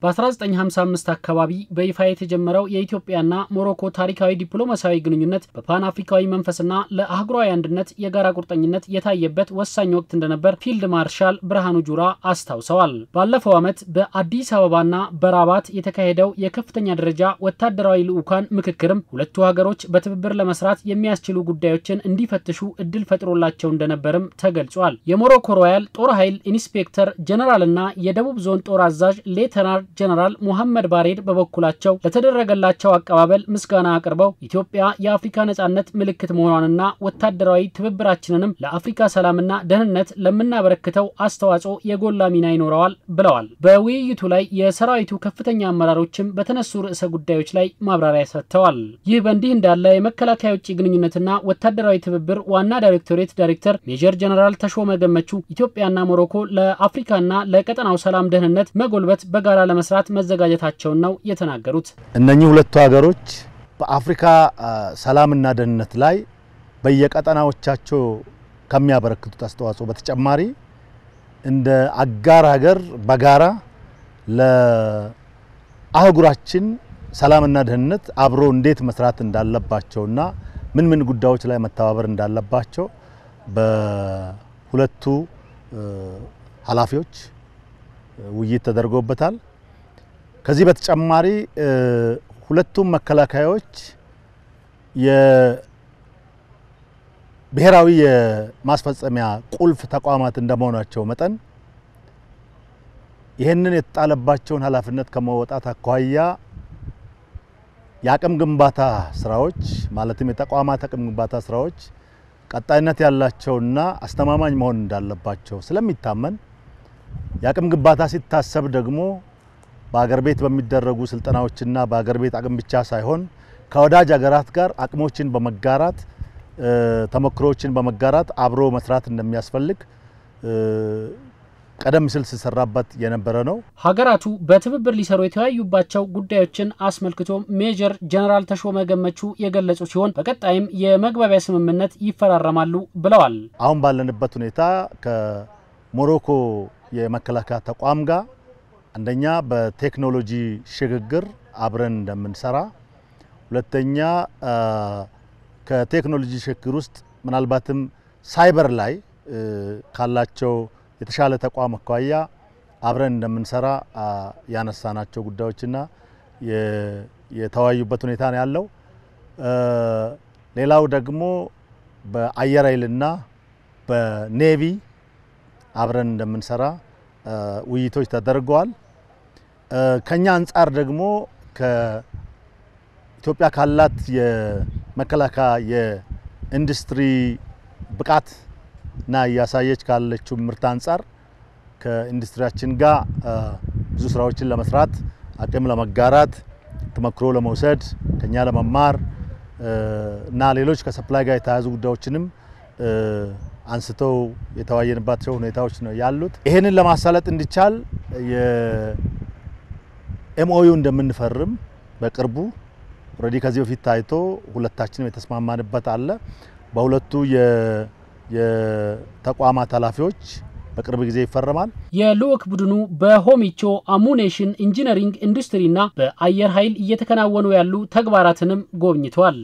በ1955 አካባቢ በይፋ የተጀመረው የኢትዮጵያና ሞሮኮ ታሪካዊ ዲፕሎማሲያዊ ግንኙነት በፓን አፍሪካዊ መንፈስና ለአህጉራዊ አንድነት የጋራ ቁርጠኝነት የታየበት ወሳኝ ወቅት እንደነበር ፊልድ ማርሻል ብርሃኑ ጁራ አስታውሰዋል። ባለፈው ዓመት በአዲስ አበባና በራባት የተካሄደው የከፍተኛ ደረጃ ወታደራዊ ልዑካን ምክክርም ሁለቱ ሀገሮች በትብብር ለመስራት የሚያስችሉ ጉዳዮችን እንዲፈትሹ እድል ፈጥሮላቸው እንደነበርም ተገልጿል። የሞሮኮ ሮያል ጦር ኃይል ኢንስፔክተር ጀነራልና የደቡብ ዞን ጦር አዛዥ ሌተናል ጀነራል ሙሐመድ ባሬድ በበኩላቸው ለተደረገላቸው አቀባበል ምስጋና አቅርበው ኢትዮጵያ የአፍሪካ ነጻነት ምልክት መሆኗንና ወታደራዊ ትብብራችንንም ለአፍሪካ ሰላምና ደህንነት ለምናበረክተው አስተዋጽኦ የጎላ ሚና ይኖረዋል ብለዋል። በውይይቱ ላይ የሰራዊቱ ከፍተኛ አመራሮችም በተነሱ ርዕሰ ጉዳዮች ላይ ማብራሪያ ሰጥተዋል። ይህ በእንዲህ እንዳለ የመከላከያ ውጭ ግንኙነትና ወታደራዊ ትብብር ዋና ዳይሬክቶሬት ዳይሬክተር ሜጀር ጀነራል ተሾመ ገመቹ ኢትዮጵያና ሞሮኮ ለአፍሪካና ለቀጠናው ሰላም ደህንነት መጎልበት በጋራ ለመስራት መዘጋጀታቸውን ነው የተናገሩት። እነኚህ ሁለቱ ሀገሮች በአፍሪካ ሰላምና ደህንነት ላይ በየቀጠናዎቻቸው ከሚያበረክቱት አስተዋጽኦ በተጨማሪ እንደ አጋር ሀገር በጋራ ለአህጉራችን ሰላምና ደህንነት አብሮ እንዴት መስራት እንዳለባቸውና ምን ጉዳዮች ላይ መተባበር እንዳለባቸው በሁለቱ ኃላፊዎች ውይይት ተደርጎበታል። ከዚህ በተጨማሪ ሁለቱም መከላከያዎች የብሔራዊ የማስፈጸሚያ ቁልፍ ተቋማት እንደመሆናቸው መጠን ይሄንን የተጣለባቸውን ኃላፊነት ከመወጣት አኳያ የአቅም ግንባታ ስራዎች ማለትም የተቋማት አቅም ግንባታ ስራዎች ቀጣይነት ያላቸውና አስተማማኝ መሆን እንዳለባቸው ስለሚታመን የአቅም ግንባታ ሲታሰብ ደግሞ በአገር ቤት በሚደረጉ ስልጠናዎችና በአገር ቤት አቅም ብቻ ሳይሆን ከወዳጅ ሀገራት ጋር አቅሞችን በመጋራት ተሞክሮችን በመጋራት አብሮ መስራት እንደሚያስፈልግ ቀደም ሲል ሲሰራበት የነበረ ነው። ሀገራቱ በትብብር ሊሰሩ የተወያዩባቸው ጉዳዮችን አስመልክቶ ሜጀር ጀነራል ተሾመ ገመቹ የገለጹ ሲሆን በቀጣይም የመግባቢያ ስምምነት ይፈራረማሉ ብለዋል። አሁን ባለንበት ሁኔታ ከሞሮኮ የመከላከያ ተቋም ጋር አንደኛ በቴክኖሎጂ ሽግግር አብረን እንደምንሰራ፣ ሁለተኛ ከቴክኖሎጂ ሽግግር ውስጥ ምናልባትም ሳይበር ላይ ካላቸው የተሻለ ተቋም አኳያ አብረን እንደምንሰራ ያነሳናቸው ጉዳዮችና የተወያዩበት ሁኔታ ነው ያለው። ሌላው ደግሞ በአየር ኃይልና በኔቪ አብረን እንደምንሰራ ውይይቶች ተደርገዋል። ከኛ አንፃር ደግሞ ከኢትዮጵያ ካላት የመከላከያ የኢንዱስትሪ ብቃት እና ያሳየች ካለችው ምርት አንፃር ከኢንዱስትሪያችን ጋር ብዙ ስራዎችን ለመስራት አቅም ለመጋራት ተመክሮ ለመውሰድ ከኛ ለመማር እና ሌሎች ከሰፕላይ ጋር የተያዙ ጉዳዮችንም አንስተው የተወያየንባቸው ሁኔታዎች ነው ያሉት። ይሄንን ለማሳለጥ እንዲቻል የኤምኦዩ እንደምንፈርም በቅርቡ ኦሬዲ ከዚህ በፊት ታይቶ ሁለታችንም የተስማማንበት አለ። በሁለቱ የተቋማት ኃላፊዎች በቅርብ ጊዜ ይፈረማል። የልዑክ ቡድኑ በሆሚቾ አሙኔሽን ኢንጂነሪንግ ኢንዱስትሪና በአየር ኃይል እየተከናወኑ ያሉ ተግባራትንም ጎብኝቷል።